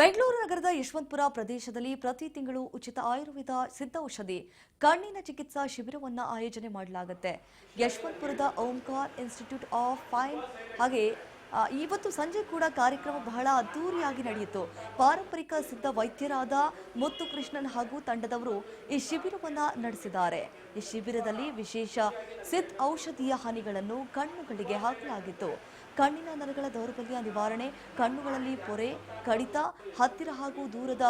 ಬೆಂಗಳೂರು ನಗರದ ಯಶವಂತಪುರ ಪ್ರದೇಶದಲ್ಲಿ ಪ್ರತಿ ತಿಂಗಳು ಉಚಿತ ಆಯುರ್ವೇದ ಸಿದ್ಧೌಷಧಿ ಕಣ್ಣಿನ ಚಿಕಿತ್ಸಾ ಶಿಬಿರವನ್ನು ಆಯೋಜನೆ ಮಾಡಲಾಗುತ್ತೆ. ಯಶವಂತಪುರದ ಓಂಕಾರ್ ಇನ್ಸ್ಟಿಟ್ಯೂಟ್ ಆಫ್ ಫೈನ್ ಹಾಗೆ ಇವತ್ತು ಸಂಜೆ ಕೂಡ ಕಾರ್ಯಕ್ರಮ ಬಹಳ ಅದ್ದೂರಿಯಾಗಿ ನಡೆಯಿತು. ಪಾರಂಪರಿಕ ಸಿದ್ಧ ವೈದ್ಯರಾದ ಮುತ್ತು ಕೃಷ್ಣನ್ ಹಾಗೂ ತಂಡದವರು ಈ ಶಿಬಿರವನ್ನು ನಡೆಸಿದ್ದಾರೆ. ಈ ಶಿಬಿರದಲ್ಲಿ ವಿಶೇಷ ಸಿದ್ಧ ಔಷಧೀಯ ಹನಿಗಳನ್ನು ಕಣ್ಣುಗಳಿಗೆ ಹಾಕಲಾಗಿತ್ತು. ಕಣ್ಣಿನ ನರಗಳ ದೌರ್ಬಲ್ಯ ನಿವಾರಣೆ, ಕಣ್ಣುಗಳಲ್ಲಿ ಪೊರೆ, ಕಡಿತ, ಹತ್ತಿರ ಹಾಗೂ ದೂರದ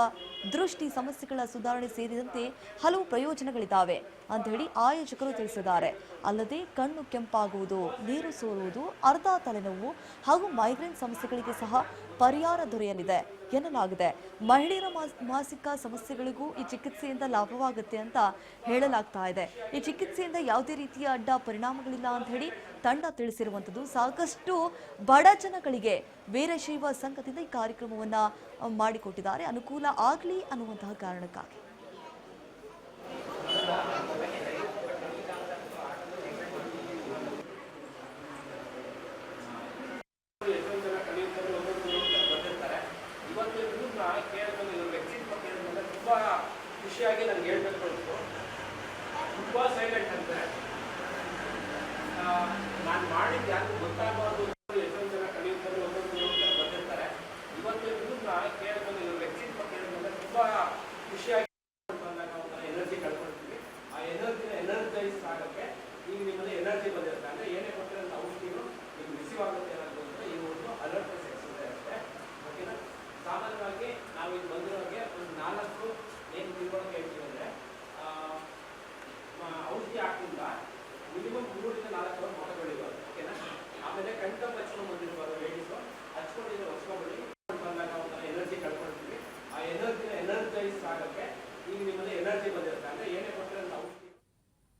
ದೃಷ್ಟಿ ಸಮಸ್ಯೆಗಳ ಸುಧಾರಣೆ ಸೇರಿದಂತೆ ಹಲವು ಪ್ರಯೋಜನಗಳಿದ್ದಾವೆ ಅಂತ ಹೇಳಿ ಆಯೋಜಕರು ತಿಳಿಸಿದ್ದಾರೆ. ಅಲ್ಲದೆ ಕಣ್ಣು ಕೆಂಪಾಗುವುದು, ನೀರು ಸೋರುವುದು, ಅರ್ಧ ತಲೆನೋವು ಹಾಗೂ ಮೈಗ್ರೇನ್ ಸಮಸ್ಯೆಗಳಿಗೆ ಸಹ ಪರಿಹಾರ ದೊರೆಯಲಿದೆ ಎನ್ನಲಾಗಿದೆ. ಮಹಿಳೆಯರ ಮಾಸಿಕ ಸಮಸ್ಯೆಗಳಿಗೂ ಈ ಚಿಕಿತ್ಸೆಯಿಂದ ಲಾಭವಾಗುತ್ತೆ ಅಂತ ಹೇಳಲಾಗ್ತಾ ಇದೆ. ಈ ಚಿಕಿತ್ಸೆಯಿಂದ ಯಾವುದೇ ರೀತಿಯ ಅಡ್ಡ ಪರಿಣಾಮಗಳಿಲ್ಲ ಅಂತ ಹೇಳಿ ತಂಡ ತಿಳಿಸಿರುವಂಥದ್ದು. ಸಾಕಷ್ಟು ಬಡ ಜನಗಳಿಗೆ ವೀರಶೈವ ಸಂಘದಿಂದ ಈ ಕಾರ್ಯಕ್ರಮವನ್ನ ಮಾಡಿಕೊಟ್ಟಿದ್ದಾರೆ, ಅನುಕೂಲ ಆಗಲಿ ಅನ್ನುವಂತಹ ಕಾರಣಕ್ಕಾಗಿ. ಖುಷಿಯಾಗಿ ನನಗೆ ಹೇಳ್ಬೇಕು ಅನಿಸ್ತು. ತುಂಬ ಸೈಲೆಂಟ್ ಅಂದರೆ ನಾನು ಮಾಡಿದ್ದು ಯಾರಿಗೂ ಗೊತ್ತಾಗಬಾರ್ದು. ಎಷ್ಟೊಂದು ಜನ ಕಲಿಯುತ್ತಾರೆ, ಒಂದೊಂದು ಬಂದಿರ್ತಾರೆ. ಇವತ್ತು ಕೇಳಿದ್ರೆ ವ್ಯಕ್ತಿತ್ವ ಕೇಳಿದ್ರೆ ತುಂಬ ಖುಷಿಯಾಗಿ ಎನರ್ಜಿ ಕಳ್ಕೊಳ್ತೀವಿ. ಆ ಎನರ್ಜಿನ ಎನರ್ಜೈಸ್ ಆಗೋಕ್ಕೆ ಈಗ ನಿಮ್ಮಲ್ಲಿ ಎನರ್ಜಿ ಬಂದಿರುತ್ತೆ. ಅಂದರೆ ಏನೇ ಕೊಟ್ಟಿರೋಂಥ ಔಷಧಿಗಳು ನಿಮ್ಗೆ ರಿಸೀವ್ ಆಗುತ್ತೆ ಅನ್ನೋದು ಅಂದರೆ ಈ ಒಂದು ಅಲರ್ಟ್ನೆಸ್ ಎಕ್ಸಿದೆ ಅಷ್ಟೇ. ಓಕೆನಾ? ಸಾಮಾನ್ಯವಾಗಿ ನಾವು ಈಗ ಬಂದಿರೋರಿಗೆ ಒಂದು 4 ಏನು ತಿಳ್ಕೊಳಕ್ಕೆ ಹೇಳ್ತೀವಿ ಅಂದರೆ ಔಷಧಿ ಹಾಕಿಂದ ಮಿನಿಮಮ್ 3 ರಿಂದ 4 ಅವರ್ ಮೊಟ ಬೆಳಿಬಾರ್ದು. ಓಕೆನಾ? ಆಮೇಲೆ ಕಣ್ಕಂಪ್ ಹಚ್ಕೊಂಡು ಬಂದಿರಬಾರ್ದು. ಲೇಡೀಸು ಹಚ್ಕೊಂಡಿದ್ರೆ ಹೊಚ್ಕೊಂಡ್ಬಿಡಿ. ಬಂದಾಗ ಒಂಥರ ಎನರ್ಜಿ ಕಳ್ಕೊಳ್ತೀವಿ. ಆ ಎನರ್ಜಿನ ಎನರ್ಜೈಸ್ ಆಗೋಕ್ಕೆ ಈಗ ನಿಮ್ಮಲ್ಲಿ ಎನರ್ಜಿ ಬಂದಿರುತ್ತೆ. ಅಂದರೆ ಏನೇ ಕೊಟ್ಟಿರೋಂಥ ಔಷಧಿ